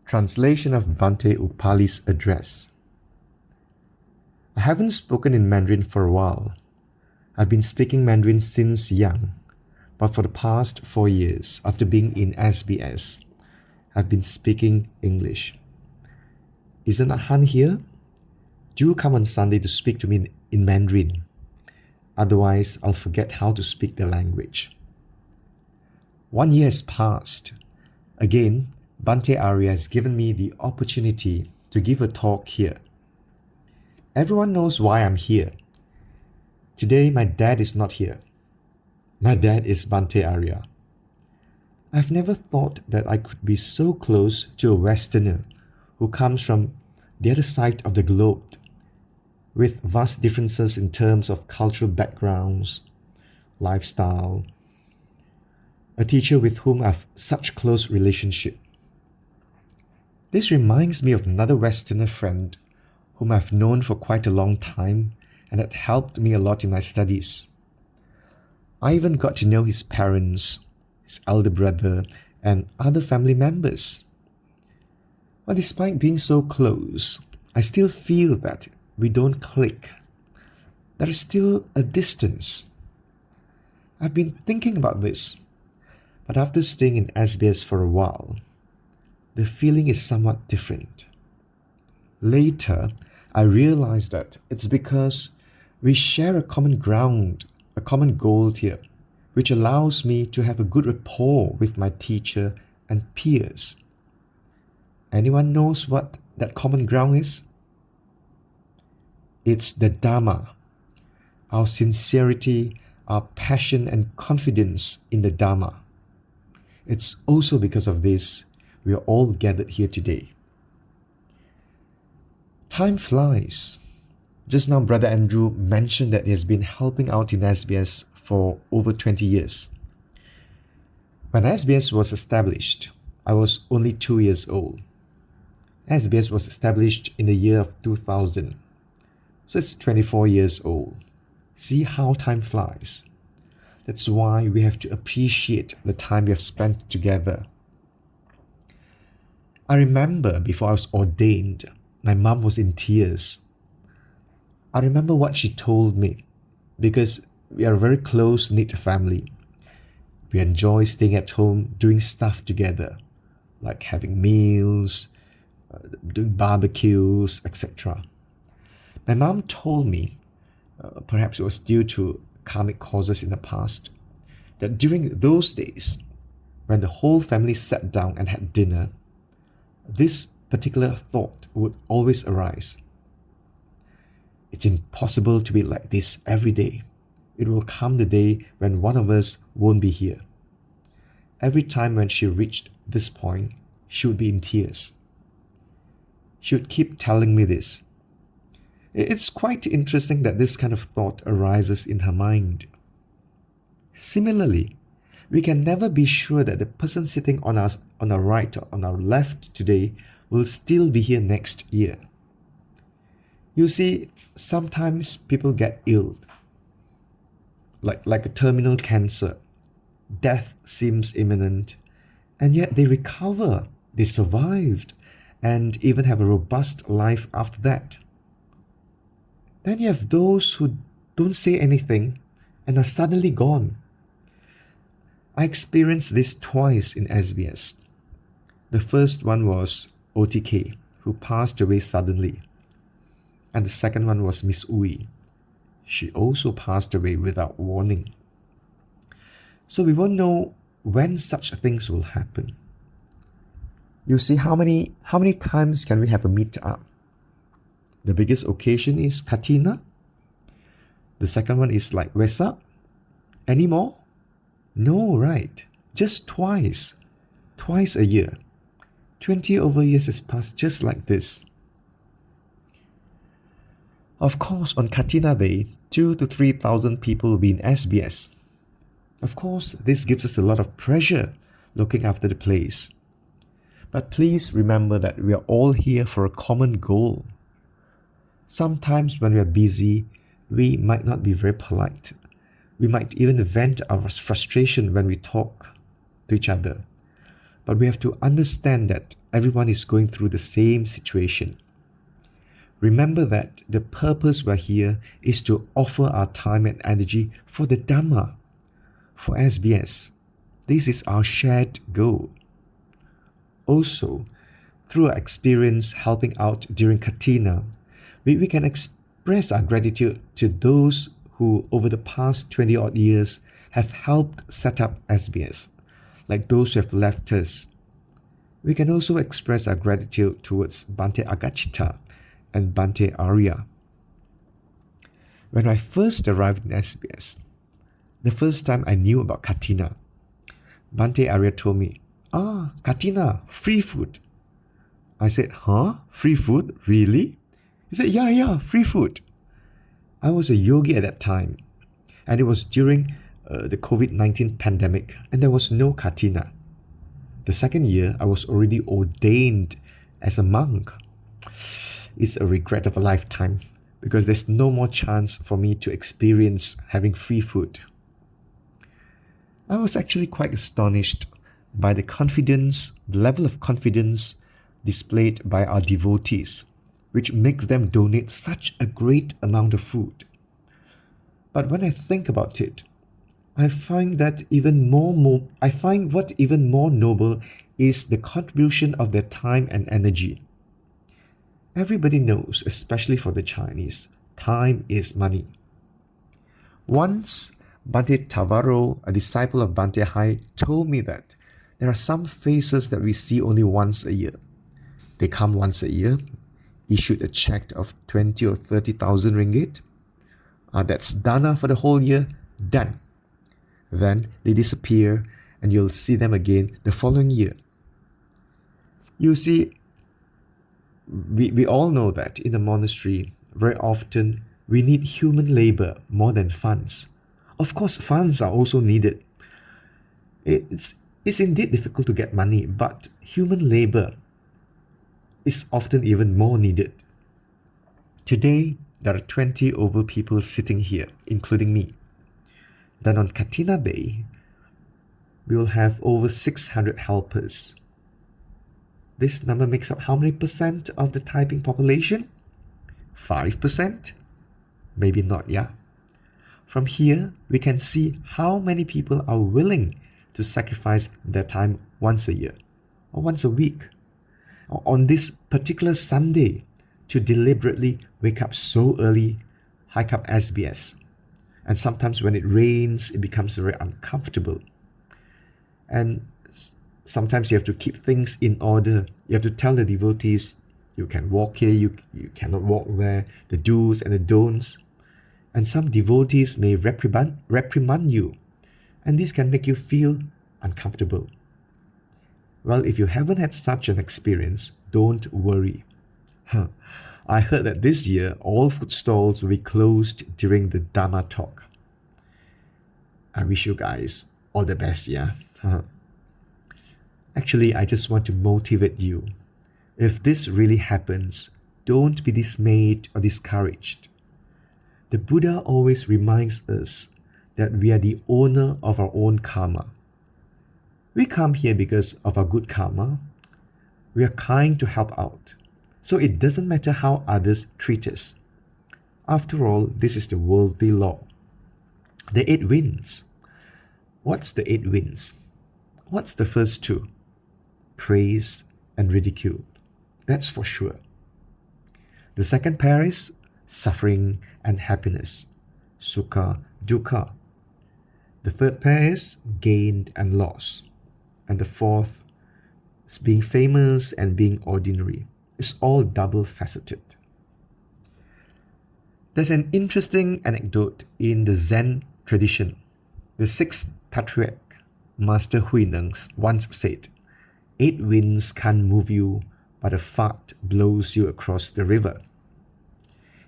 Translation of Bhante Upali's address. I haven't spoken in Mandarin for a while. I've been speaking Mandarin since young, but for the past 4 years, after being in SBS, I've been speaking English. Isn't Han here? Do come on Sunday to speak to me in Mandarin. Otherwise, I'll forget how to speak the language. 1 year has passed. Again, Bhante Arya has given me the opportunity to give a talk here. Everyone knows why I'm here. Today, my dad is not here. My dad is Bhante Arya. I've never thought that I could be so close to a Westerner who comes from the other side of the globe, with vast differences in terms of cultural backgrounds, lifestyle, a teacher with whom I have such close relationship. This reminds me of another Westerner friend whom I've known for quite a long time and that helped me a lot in my studies. I even got to know his parents, his elder brother, and other family members. But despite being so close, I still feel that we don't click. There is still a distance. I've been thinking about this, but after staying in SBS for a while, the feeling is somewhat different. Later, I realized that it's because we share a common ground, a common goal here, which allows me to have a good rapport with my teacher and peers. Anyone knows what that common ground is? It's the Dharma, our sincerity, our passion and confidence in the Dharma. It's also because of this we are all gathered here today. Time flies. Just now, Brother Andrew mentioned that he has been helping out in SBS for over 20 years. When SBS was established, I was only 2 years old. SBS was established in the year of 2000, so it's 24 years old. See how time flies. That's why we have to appreciate the time we have spent together. I remember before I was ordained, my mom was in tears. I remember what she told me because we are a very close-knit family. We enjoy staying at home, doing stuff together, like having meals, doing barbecues, etc. My mom told me, perhaps it was due to karmic causes in the past, that during those days, when the whole family sat down and had dinner, this particular thought would always arise. It's impossible to be like this every day. It will come the day when one of us won't be here. Every time when she reached this point, she would be in tears. She would keep telling me this. It's quite interesting that this kind of thought arises in her mind. Similarly, we can never be sure that the person sitting on our right or on our left today will still be here next year. You see, sometimes people get ill, like a terminal cancer. Death seems imminent, and yet they recover, they survived, and even have a robust life after that. Then you have those who don't say anything and are suddenly gone. I experienced this twice in SBS. The first one was OTK, who passed away suddenly. And the second one was Miss Uy. She also passed away without warning. So we won't know when such things will happen. You see, how many times can we have a meet-up? The biggest occasion is Katina. The second one is like Wesak. Any more? No, right? Just twice. Twice a year. 20 over years has passed just like this. Of course, on Katina Day, 2,000 to 3,000 people will be in SBS. Of course, this gives us a lot of pressure looking after the place. But please remember that we are all here for a common goal. Sometimes when we are busy, we might not be very polite. We might even vent our frustration when we talk to each other. But we have to understand that everyone is going through the same situation. Remember that the purpose we're here is to offer our time and energy for the Dhamma, for SBS. This is our shared goal. Also, through our experience helping out during Katina, we can express our gratitude to those who over the past 20 odd years have helped set up SBS, like those who have left us. We can also express our gratitude towards Bante Agachita and Bante Arya. When I first arrived in SBS, the first time I knew about Katina, Bante Arya told me, Katina, free food. I said, huh? Free food? Really? He said, yeah, free food. I was a yogi at that time, and it was during the COVID-19 pandemic, and there was no Katina. The second year, I was already ordained as a monk. It's a regret of a lifetime because there's no more chance for me to experience having free food. I was actually quite astonished by the level of confidence displayed by our devotees, which makes them donate such a great amount of food. But when I think about it, I find what even more noble is the contribution of their time and energy. Everybody knows, especially for the Chinese, time is money. Once, Bante Tavaro, a disciple of Bante Hai, told me that there are some faces that we see only once a year. They come once a year, issued a check of 20 or 30,000 ringgit. That's dana for the whole year, done. Then they disappear and you'll see them again the following year. You see, we all know that in the monastery, very often we need human labor more than funds. Of course, funds are also needed. It's indeed difficult to get money, but human labor is often even more needed. Today, there are 20 over people sitting here, including me. Then on Katina Day, we will have over 600 helpers. This number makes up how many percent of the Taiping population? 5%? Maybe not, yeah? From here, we can see how many people are willing to sacrifice their time once a year, or once a week, or on this particular Sunday, to deliberately wake up so early, hike up SBS. And sometimes when it rains, it becomes very uncomfortable. And sometimes you have to keep things in order. You have to tell the devotees, you can walk here, you cannot walk there, the do's and the don'ts. And some devotees may reprimand you, and this can make you feel uncomfortable. Well, if you haven't had such an experience, don't worry. I heard that this year, all food stalls will be closed during the Dharma talk. I wish you guys all the best, yeah? Actually, I just want to motivate you. If this really happens, don't be dismayed or discouraged. The Buddha always reminds us that we are the owner of our own karma. We come here because of our good karma. We are kind to help out. So it doesn't matter how others treat us. After all, this is the worldly law. The 8 winds. What's the 8 winds? What's the first 2? Praise and ridicule. That's for sure. The second pair is suffering and happiness. Sukha, dukkha. The third pair is gain and loss. And the fourth is being famous and being ordinary. It's all double-faceted. There's an interesting anecdote in the Zen tradition. The 6th patriarch, Master Huineng, once said, 8 winds can't move you, but a fart blows you across the river.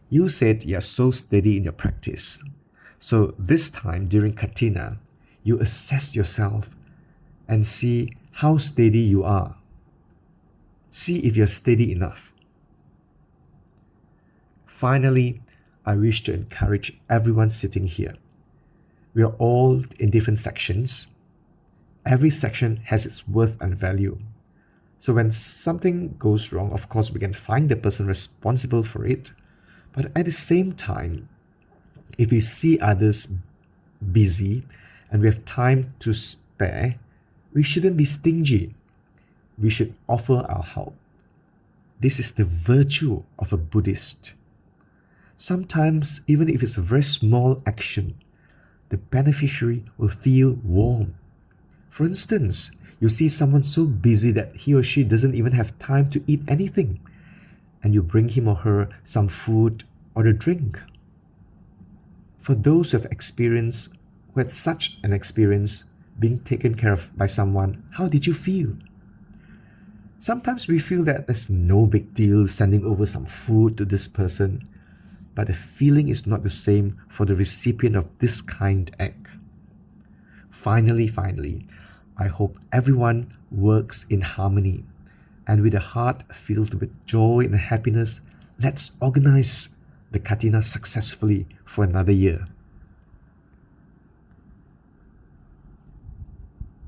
You said you're so steady in your practice. So this time during Katina, you assess yourself and see how steady you are. See if you're steady enough. Finally, I wish to encourage everyone sitting here. We are all in different sections. Every section has its worth and value. So when something goes wrong, of course, we can find the person responsible for it. But at the same time, if we see others busy and we have time to spare, we shouldn't be stingy. We should offer our help. This is the virtue of a Buddhist. Sometimes, even if it's a very small action, the beneficiary will feel warm. For instance, you see someone so busy that he or she doesn't even have time to eat anything, and you bring him or her some food or a drink. For those who had such an experience being taken care of by someone, how did you feel? Sometimes we feel that there's no big deal sending over some food to this person, but the feeling is not the same for the recipient of this kind act. Finally, I hope everyone works in harmony, and with a heart filled with joy and happiness, let's organize the Katina successfully for another year.